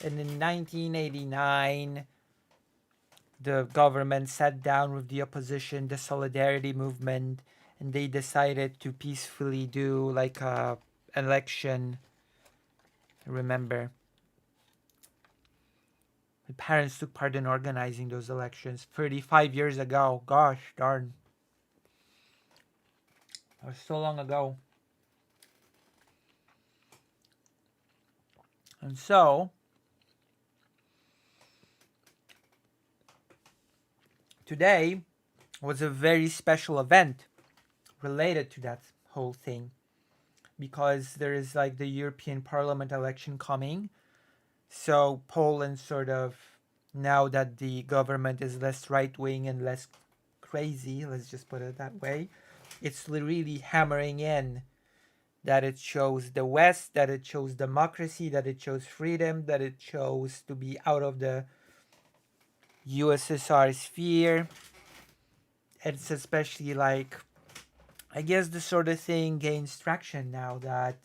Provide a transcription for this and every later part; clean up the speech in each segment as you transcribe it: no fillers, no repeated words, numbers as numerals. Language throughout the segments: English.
And in 1989, the government sat down with the opposition, the Solidarity Movement, and they decided to peacefully do like a election. Remember, my parents took part in organizing those elections 35 years ago. Gosh darn, that was so long ago. And so today was a very special event related to that whole thing because there is like the European Parliament election coming. So Poland sort of, now that the government is less right wing and less crazy, let's just put it that way, it's really hammering in that it shows the West, that it shows democracy, that it shows freedom, that it shows to be out of the USSR sphere. It's especially like, I guess the sort of thing gains traction now that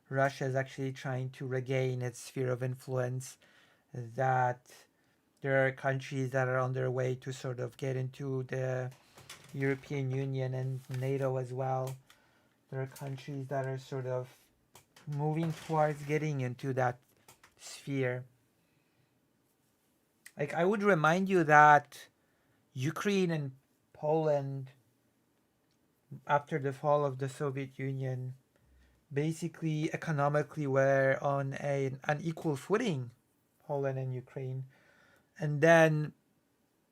Russia is actually trying to regain its sphere of influence, that there are countries that are on their way to sort of get into the European Union and NATO as well. There are countries that are sort of moving towards getting into that sphere. Like, I would remind you that Ukraine and Poland, after the fall of the Soviet Union, basically economically were on an equal footing, Poland and Ukraine. And then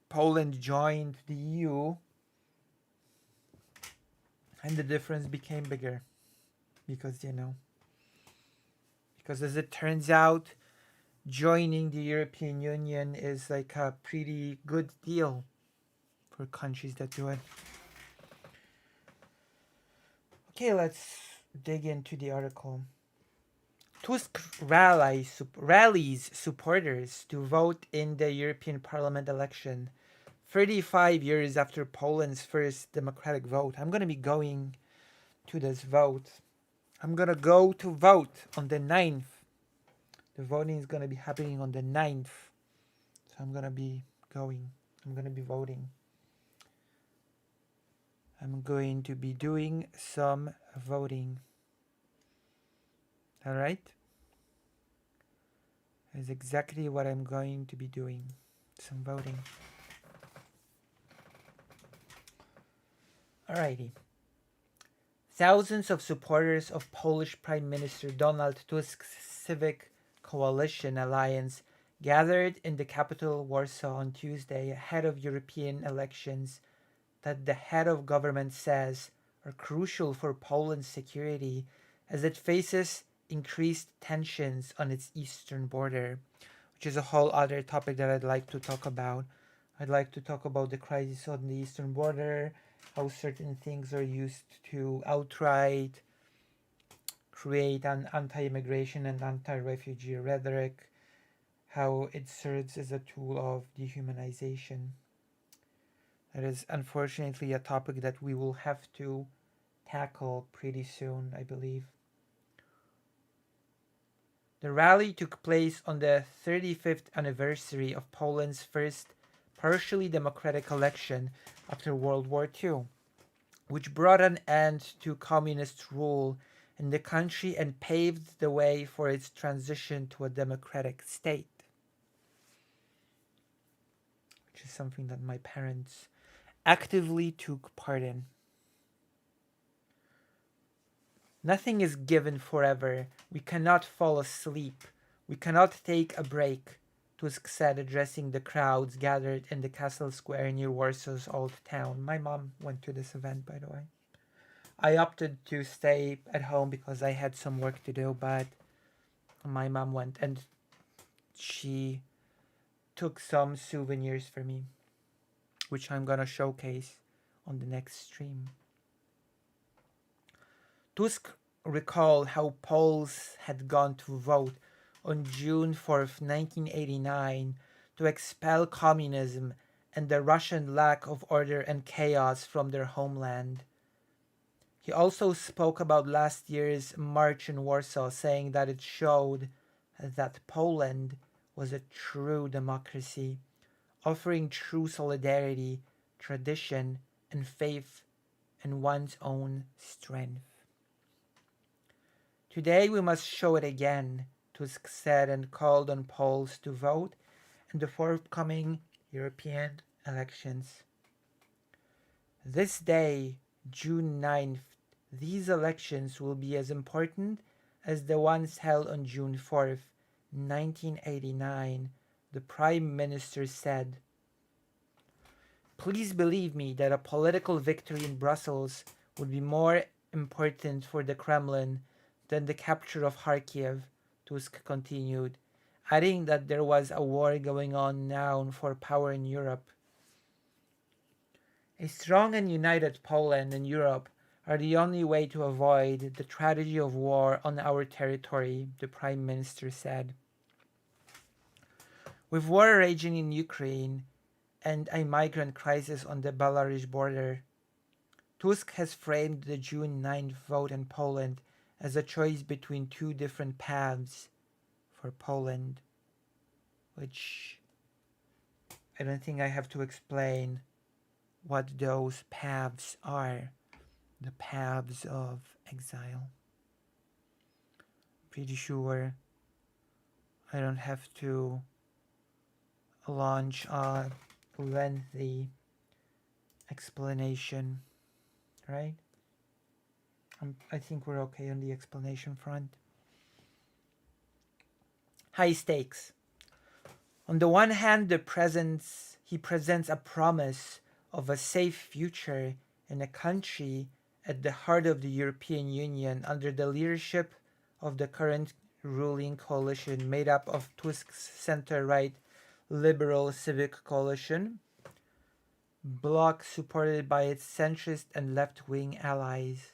Poland joined the EU, and the difference became bigger because, because as it turns out, joining the European Union is like a pretty good deal for countries that do it. Okay, let's dig into the article. Tusk rallies supporters to vote in the European Parliament election 35 years after Poland's first democratic vote. I'm going to be going to this vote. I'm going to go to vote on the 9th. The voting is going to be happening on the 9th. So I'm going to be going. I'm going to be voting. I'm going to be doing some voting. All right? That's exactly what I'm going to be doing. Some voting. Alrighty. Thousands of supporters of Polish Prime Minister Donald Tusk's Civic Coalition alliance gathered in the capital Warsaw on Tuesday ahead of European elections that the head of government says are crucial for Poland's security as it faces increased tensions on its eastern border, which is a whole other topic that I'd like to talk about. I'd like to talk about the crisis on the eastern border, how certain things are used to outright create an anti-immigration and anti-refugee rhetoric, how it serves as a tool of dehumanization. That is unfortunately a topic that we will have to tackle pretty soon, I believe. The rally took place on the 35th anniversary of Poland's first partially democratic election after World War II, which brought an end to communist rule in the country and paved the way for its transition to a democratic state, which is something that my parents actively took part in. Nothing is given forever. We cannot fall asleep. We cannot take a break, Tusk said, addressing the crowds gathered in the castle square near Warsaw's old town. My mom went to this event, by the way. I opted to stay at home because I had some work to do, but my mom went and she took some souvenirs for me, which I'm gonna showcase on the next stream. Tusk recalled how Poles had gone to vote on June 4th, 1989, to expel communism and the Russian lack of order and chaos from their homeland. He also spoke about last year's march in Warsaw, saying that it showed that Poland was a true democracy, offering true solidarity, tradition, and faith in one's own strength. Today we must show it again, Tusk said, and called on Poles to vote in the forthcoming European elections. This day, June 9th, these elections will be as important as the ones held on June 4th, 1989, the Prime Minister said. Please believe me that a political victory in Brussels would be more important for the Kremlin than the capture of Kharkiv, Tusk continued, adding that there was a war going on now for power in Europe. A strong and united Poland and Europe are the only way to avoid the tragedy of war on our territory, the Prime Minister said. With war raging in Ukraine and a migrant crisis on the Belarus border, Tusk has framed the June 9th vote in Poland as a choice between two different paths for Poland, which I don't think I have to explain what those paths are. The paths of exile. Pretty sure I don't have to launch a lengthy explanation, right? I think we're okay on the explanation front. High stakes. On the one hand, he presents a promise of a safe future in a country at the heart of the European Union under the leadership of the current ruling coalition made up of Tusk's center-right liberal civic coalition, bloc supported by its centrist and left-wing allies.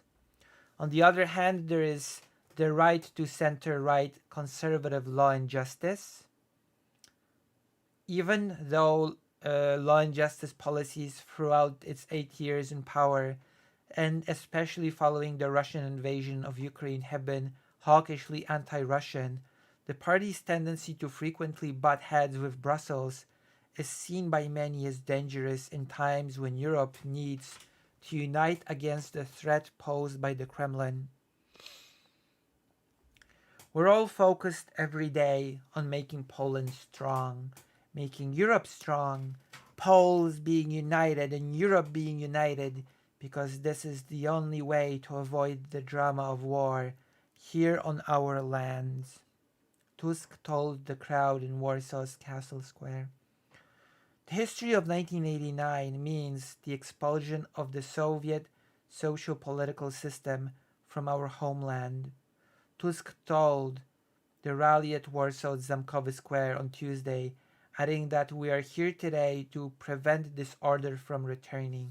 On the other hand, there is the right to center-right conservative Law and Justice. Even though Law and Justice policies throughout its 8 years in power, and especially following the Russian invasion of Ukraine, have been hawkishly anti-Russian, the party's tendency to frequently butt heads with Brussels is seen by many as dangerous in times when Europe needs to unite against the threat posed by the Kremlin. We're all focused every day on making Poland strong, making Europe strong, Poles being united and Europe being united, because this is the only way to avoid the drama of war here on our lands, Tusk told the crowd in Warsaw's Castle Square. The history of 1989 means the expulsion of the Soviet socio-political system from our homeland, Tusk told the rally at Warsaw's Zamkowy Square on Tuesday, adding that we are here today to prevent this order from returning.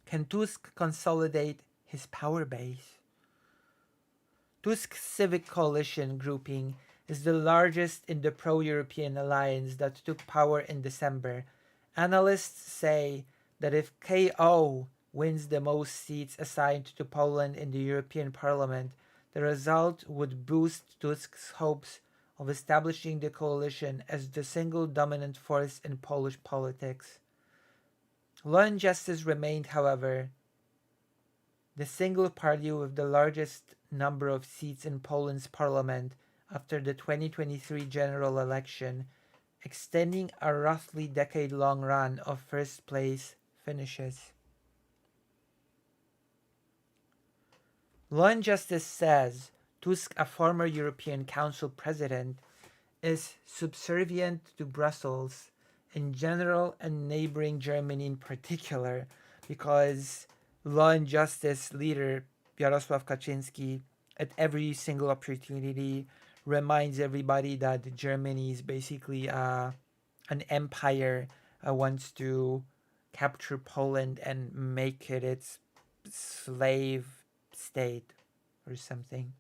Can Tusk consolidate his power base? Tusk's Civic Coalition grouping is the largest in the pro-European alliance that took power in December. Analysts say that if KO wins the most seats assigned to Poland in the European Parliament, the result would boost Tusk's hopes of establishing the coalition as the single dominant force in Polish politics. Law and Justice remained, however, the single party with the largest number of seats in Poland's parliament after the 2023 general election, extending a roughly decade-long run of first-place finishes. Law and Justice says Tusk, a former European Council president, is subservient to Brussels in general and neighboring Germany in particular, because Law and Justice leader Jarosław Kaczynski at every single opportunity reminds everybody that Germany is basically an empire, wants to capture Poland and make it its slave state or something.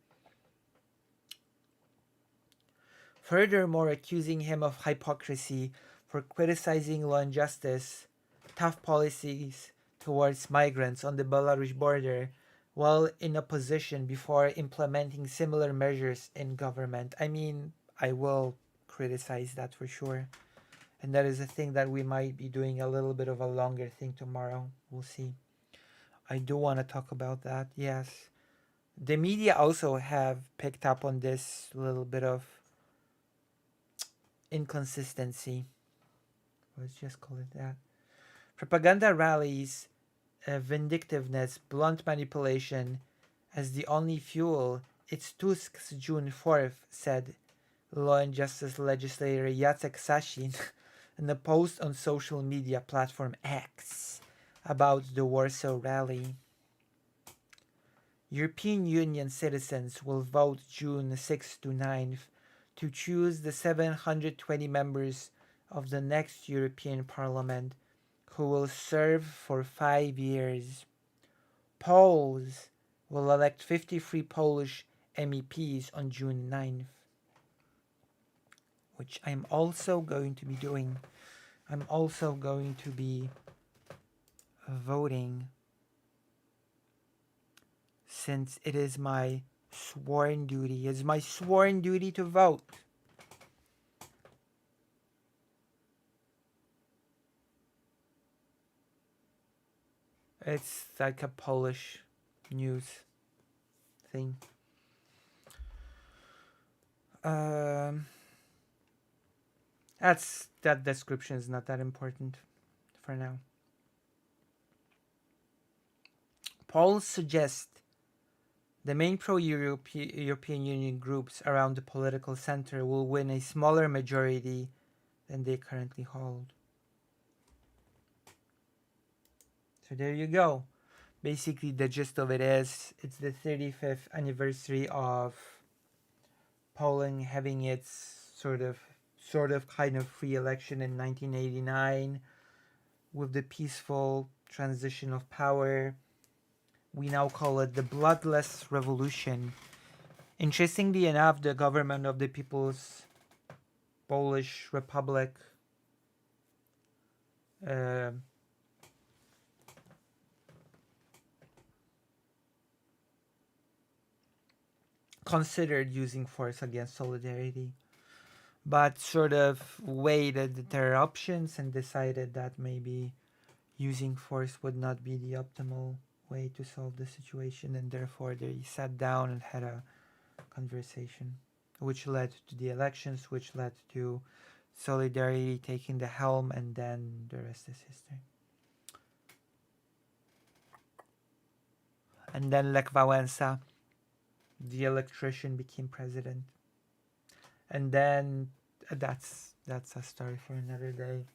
Furthermore, accusing him of hypocrisy for criticizing Law and Justice, tough policies towards migrants on the Belarus border, while in opposition before implementing similar measures in government. I mean, I will criticize that for sure. And that is a thing that we might be doing a little bit of a longer thing tomorrow. We'll see. I do want to talk about that, yes. The media also have picked up on this little bit of inconsistency. Let's just call it that. Propaganda rallies, vindictiveness, blunt manipulation as the only fuel. It's Tusk's June 4th, said Law and Justice legislator Jacek Sasin in a post on social media platform X about the Warsaw rally. European Union citizens will vote June 6th to 9th to choose the 720 members of the next European Parliament who will serve for 5 years. Poles will elect 53 Polish MEPs on June 9th, which I'm also going to be doing. I'm also going to be voting since it is my sworn duty. It's my sworn duty to vote. It's like a Polish news thing. That description is not that important for now. Polls suggest the main pro-European Union groups around the political center will win a smaller majority than they currently hold. So there you go. Basically, the gist of it is it's the 35th anniversary of Poland having its sort of kind of free election in 1989 with the peaceful transition of power. We now call it the Bloodless Revolution. Interestingly enough, the government of the People's Polish Republic considered using force against Solidarity, but sort of weighed their options and decided that maybe using force would not be the optimal way to solve the situation, and therefore they sat down and had a conversation, which led to the elections, which led to Solidarity taking the helm, and then the rest is history. And then Lech Wałęsa, the electrician, became president. And then that's a story for another day.